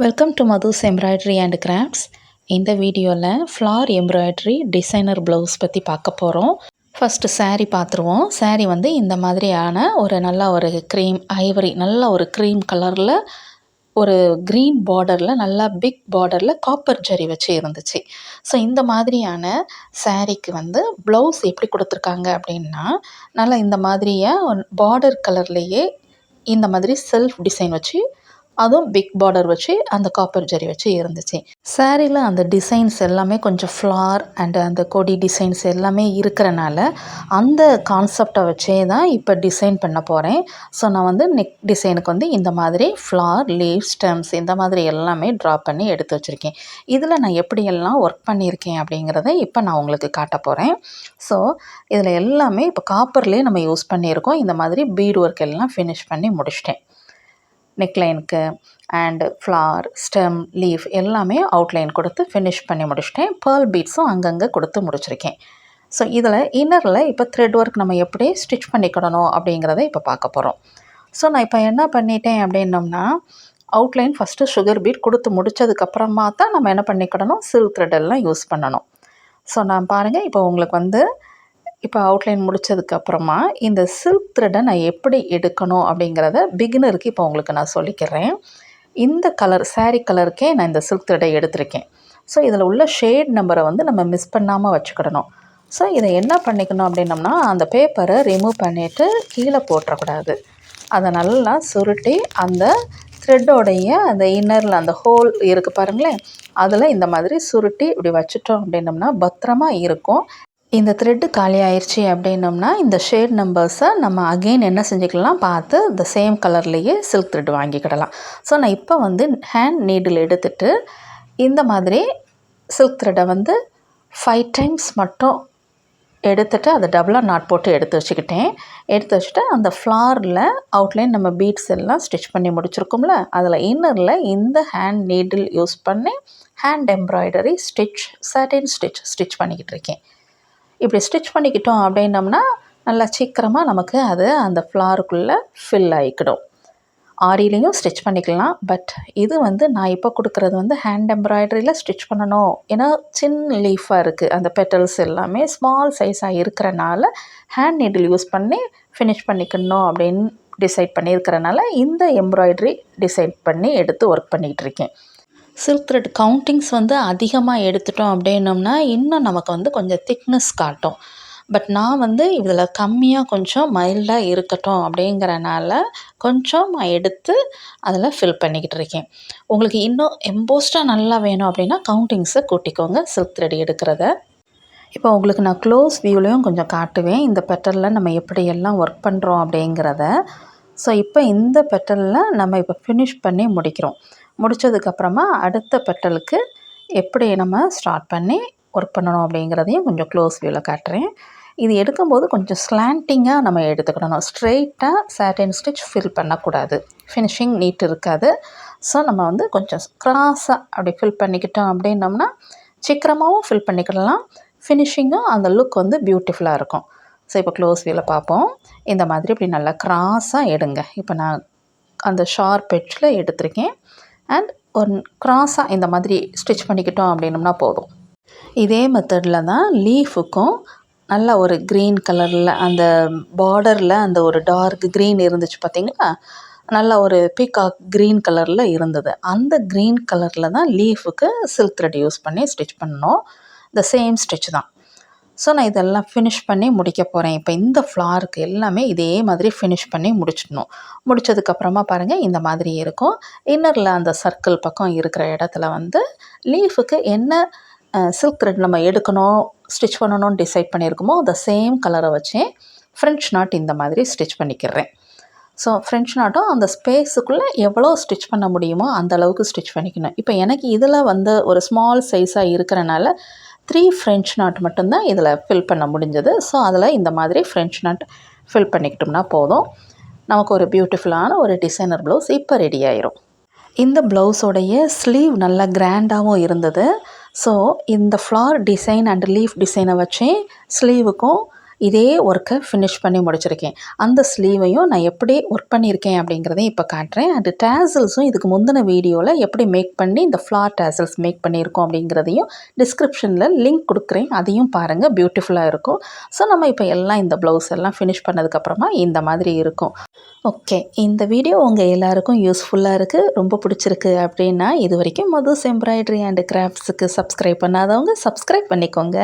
Welcome to Madhu's embroidery and crafts. இந்த வீடியோவில் flower embroidery designer blouse பற்றி பார்க்க போகிறோம். ஃபஸ்ட்டு saree பார்த்துருவோம். saree வந்து இந்த மாதிரியான நல்ல ஒரு க்ரீம் ஐவரி, நல்ல ஒரு க்ரீம் கலரில் ஒரு க்ரீன் பார்டரில், நல்லா பிக் பார்டரில் காப்பர் ஜரி வச்சு இருந்துச்சு. ஸோ இந்த மாதிரியான சாரீக்கு வந்து ப்ளவுஸ் எப்படி கொடுத்துருக்காங்க அப்படின்னா, நல்லா இந்த மாதிரியே பார்டர் கலர்லேயே இந்த மாதிரி செல்ஃப் டிசைன் வச்சு, அதுவும் பிக் பார்டர் வச்சு அந்த காப்பர் ஜரி வச்சு இருந்துச்சு. சாரீல அந்த டிசைன்ஸ் எல்லாமே கொஞ்சம் ஃப்ளார் அண்ட் அந்த கொடி டிசைன்ஸ் எல்லாமே இருக்கிறனால அந்த கான்செப்டை வச்சே தான் இப்போ டிசைன் பண்ண போகிறேன். ஸோ நான் வந்து நெக் டிசைனுக்கு வந்து இந்த மாதிரி ஃப்ளார், லீவ், ஸ்டெம்ஸ் இந்த மாதிரி எல்லாமே ட்ரா பண்ணி எடுத்து வச்சுருக்கேன். இதில் நான் எப்படியெல்லாம் ஒர்க் பண்ணியிருக்கேன் அப்படிங்கிறத இப்போ நான் உங்களுக்கு காட்ட போகிறேன். ஸோ இதில் எல்லாமே இப்போ காப்பர்லேயே நம்ம யூஸ் பண்ணியிருக்கோம். இந்த மாதிரி பீட் ஒர்க் எல்லாம் ஃபினிஷ் பண்ணி முடிச்சிட்டேன். நெக்லைனுக்கு அண்டு ஃப்ளார், ஸ்டெம், லீஃப் எல்லாமே அவுட்லைன் கொடுத்து ஃபினிஷ் பண்ணி முடிச்சிட்டேன். பேர்ல் பீட்ஸும் அங்கங்கே கொடுத்து முடிச்சிருக்கேன். ஸோ இதில் இன்னரில் இப்போ த்ரெட் ஒர்க் நம்ம எப்படி ஸ்டிச் பண்ணிக்கிடணும் அப்படிங்கிறத இப்போ பார்க்க போகிறோம். ஸோ நான் இப்போ என்ன பண்ணிட்டேன் அப்படின்னோம்னா, அவுட்லைன் ஃபஸ்ட்டு சுகர் பீட் கொடுத்து முடித்ததுக்கப்புறமா தான் நம்ம என்ன பண்ணிக்கிடணும், சில்க் த்ரெட் எல்லாம் யூஸ் பண்ணணும். ஸோ நான் பாருங்கள், இப்போ உங்களுக்கு வந்து இப்போ அவுட்லைன் முடித்ததுக்கப்புறமா இந்த சில்க் த்ரெட்டை நான் எப்படி எடுக்கணும் அப்படிங்கிறத பிகினருக்கு இப்போ உங்களுக்கு நான் சொல்லிக்கிறேன். இந்த கலர் சாரீ கலருக்கே நான் இந்த சில்க் த்ரெட்டை எடுத்திருக்கேன். ஸோ இதில் உள்ள ஷேட் நம்பரை வந்து நம்ம மிஸ் பண்ணாமல் வச்சுக்கிடணும். ஸோ இதை என்ன பண்ணிக்கணும் அப்படின்னம்னா, அந்த பேப்பரை ரிமூவ் பண்ணிவிட்டு கீழே போட்டுறக்கூடாது. அதை நல்லா சுருட்டி அந்த த்ரெட்டோடைய அந்த இன்னரில் அந்த ஹோல் இருக்குது பாருங்களேன், அதில் இந்த மாதிரி சுருட்டி இப்படி வச்சுட்டோம் அப்படின்னம்னா பத்திரமா இருக்கும். இந்த த்ரெட்டு காலி ஆயிடுச்சு அப்படின்னோம்னா, இந்த ஷேட் நம்பர்ஸை நம்ம அகெயின் என்ன செஞ்சுக்கலாம், பார்த்து இந்த சேம் கலர்லேயே சில்க் த்ரெட் வாங்கிக்கிடலாம். ஸோ நான் இப்போ வந்து ஹேண்ட் நீடில் எடுத்துகிட்டு இந்த மாதிரி சில்க் த்ரெட்டை வந்து 5 டைம்ஸ் மட்டும் எடுத்துகிட்டு அதை டபுளாக நாட் போட்டு எடுத்து வச்சுக்கிட்டேன். எடுத்து வச்சுட்டு அந்த ஃப்ளாரில் அவுட்லைன் நம்ம பீட்ஸ் எல்லாம் ஸ்டிச் பண்ணி முடிச்சிருக்கோம்ல, அதில் இன்னரில் இந்த ஹேண்ட் நீடில் யூஸ் பண்ணி ஹேண்ட் எம்ப்ராய்டரி சாட்டின் ஸ்டிச் பண்ணிக்கிட்டு இருக்கேன். இப்படி ஸ்டிச் பண்ணிக்கிட்டோம் அப்படின்னம்னா நல்லா சீக்கிரமாக நமக்கு அது அந்த ஃப்ளாருக்குள்ளே ஃபில் ஆகிக்கிடும். ஆரிலையும் ஸ்டிச் பண்ணிக்கலாம். பட் இது வந்து நான் இப்போ கொடுக்குறது வந்து ஹேண்ட் எம்ப்ராய்டரியில் ஸ்டிச் பண்ணணும். ஏன்னா சின்ன லீஃபாக இருக்குது, அந்த பெட்டல்ஸ் எல்லாமே ஸ்மால் சைஸாக இருக்கிறனால ஹேண்ட் நீடில் யூஸ் பண்ணி ஃபினிஷ் பண்ணிக்கணும் அப்படின்னு டிசைட் பண்ணியிருக்கிறனால இந்த எம்ப்ராய்டரி டிசைட் பண்ணி எடுத்து ஒர்க் பண்ணிக்கிட்டு இருக்கேன். சில்க் த்ரெட் கவுண்டிங்ஸ் வந்து அதிகமாக எடுத்துட்டோம் அப்படின்னோம்னா இன்னும் நமக்கு வந்து கொஞ்சம் திக்னஸ் காட்டும். பட் நான் வந்து இதில் கம்மியாக கொஞ்சம் மைல்டாக இருக்கட்டும் அப்படிங்கிறனால கொஞ்சம் நான் எடுத்து அதில் ஃபில் பண்ணிக்கிட்டு இருக்கேன். உங்களுக்கு இன்னும் எம்போஸ்டாக நல்லா வேணும் அப்படின்னா கவுண்டிங்ஸை கூட்டிக்கோங்க சில்க் த்ரெட் எடுக்கிறத. இப்போ உங்களுக்கு நான் க்ளோஸ் வியூலையும் கொஞ்சம் காட்டுவேன், இந்த பெட்டலில் நம்ம எப்படியெல்லாம் ஒர்க் பண்ணுறோம் அப்படிங்கிறத. ஸோ இப்போ இந்த பெட்டலில் நம்ம இப்போ ஃபினிஷ் பண்ணி முடிக்கிறோம். முடித்ததுக்கப்புறமா அடுத்த பெட்டலுக்கு எப்படி நம்ம ஸ்டார்ட் பண்ணி ஒர்க் பண்ணணும் அப்படிங்கிறதையும் கொஞ்சம் க்ளோஸ் வியூவில் காட்டுறேன். இது எடுக்கும்போது கொஞ்சம் ஸ்லாண்டிங்காக நம்ம எடுத்துக்கிடணும். ஸ்ட்ரெயிட்டாக சாட்டின் ஸ்டிச் ஃபில் பண்ணக்கூடாது, ஃபினிஷிங் நீட் இருக்காது. ஸோ நம்ம வந்து கொஞ்சம் க்ராஸாக அப்படி ஃபில் பண்ணிக்கிட்டோம் அப்படின்னோம்னா சீக்கிரமாகவும் ஃபில் பண்ணிக்கிடலாம், ஃபினிஷிங்கும் அந்த லுக் வந்து பியூட்டிஃபுல்லாக இருக்கும். ஸோ இப்போ க்ளோஸ் வியூவில் பார்ப்போம். இந்த மாதிரி இப்படி நல்லா க்ராஸாக எடுங்க. இப்போ நான் அந்த ஷார்ப் எட்ஜில் எடுத்திருக்கேன் அண்ட் ஒரு க்ராஸாக இந்த மாதிரி ஸ்டிச் பண்ணிக்கிட்டோம் அப்படின்னம்னா போதும். இதே மெத்தடில் தான் லீஃபுக்கும் நல்ல ஒரு க்ரீன் கலரில் அந்த பார்டரில் அந்த ஒரு டார்க் க்ரீன் இருந்துச்சு பார்த்திங்களா, நல்ல ஒரு பீகாக் க்ரீன் கலரில் இருந்தது. அந்த க்ரீன் கலரில் தான் லீஃபுக்கு சில்க் த்ரெட் யூஸ் பண்ணி ஸ்டிச் பண்ணோம். இந்த சேம் ஸ்டிச் தான். ஸோ நான் இதெல்லாம் ஃபினிஷ் பண்ணி முடிக்க போகிறேன். இப்போ இந்த ஃப்ளாருக்கு எல்லாமே இதே மாதிரி ஃபினிஷ் பண்ணி முடிச்சிடணும். முடித்ததுக்கப்புறமா பாருங்கள் இந்த மாதிரி இருக்கும். இன்னரில் அந்த சர்க்கிள் பக்கம் இருக்கிற இடத்துல வந்து லீஃபுக்கு என்ன சில்க் த்ரெட் நம்ம எடுக்கணும், ஸ்டிச் பண்ணணும்னு டிசைட் பண்ணியிருக்கோமோ அந்த சேம் கலரை வச்சே ஃப்ரெஞ்ச் நாட் இந்த மாதிரி ஸ்டிச் பண்ணிக்கிறேன். ஸோ ஃப்ரெஞ்ச் நாட்டும் அந்த ஸ்பேஸுக்குள்ளே எவ்வளோ ஸ்டிச் பண்ண முடியுமோ அந்த அளவுக்கு ஸ்டிச் பண்ணிக்கணும். இப்போ எனக்கு இதில் வந்து ஒரு ஸ்மால் சைஸாக இருக்கிறனால 3 ஃப்ரெஞ்ச் நாட் மட்டும்தான் இதில் ஃபில் பண்ண முடிஞ்சது. ஸோ அதில் இந்த மாதிரி ஃப்ரெஞ்ச் நாட் ஃபில் பண்ணிக்கிட்டோம்னா போதும், நமக்கு ஒரு பியூட்டிஃபுல்லான ஒரு டிசைனர் ப்ளவுஸ் இப்போ ரெடி ஆயிரும். இந்த ப்ளவுஸோடைய ஸ்லீவ் நல்லா கிராண்டாகவும் இருந்தது. ஸோ இந்த ஃப்ளார் டிசைன் அண்ட் லீஃப் டிசைனை வச்சே ஸ்லீவுக்கும் இதே ஒர்க்கை ஃபினிஷ் பண்ணி முடிச்சிருக்கேன். அந்த ஸ்லீவையும் நான் எப்படி ஒர்க் பண்ணியிருக்கேன் அப்படிங்கிறதையும் இப்போ காட்டுறேன். அண்டு டேசல்ஸும் இதுக்கு முந்தின வீடியோவில் எப்படி மேக் பண்ணி இந்த ஃப்ளார் டேசல்ஸ் மேக் பண்ணியிருக்கோம் அப்படிங்கிறதையும் டிஸ்கிரிப்ஷனில் லிங்க் கொடுக்குறேன். அதையும் பாருங்கள், பியூட்டிஃபுல்லாக இருக்கும். ஸோ நம்ம இப்போ எல்லாம் இந்த ப்ளவுஸ் எல்லாம் ஃபினிஷ் பண்ணதுக்கப்புறமா இந்த மாதிரி இருக்கும். ஓகே, இந்த வீடியோ உங்கள் எல்லாருக்கும் யூஸ்ஃபுல்லாக இருக்குது, ரொம்ப பிடிச்சிருக்கு அப்படின்னா இது வரைக்கும் மதுஸ் எம்ப்ராய்டரி அண்ட் கிராஃப்ட்ஸுக்கு சப்ஸ்கிரைப் பண்ணாதவங்க சப்ஸ்கிரைப் பண்ணிக்கோங்க.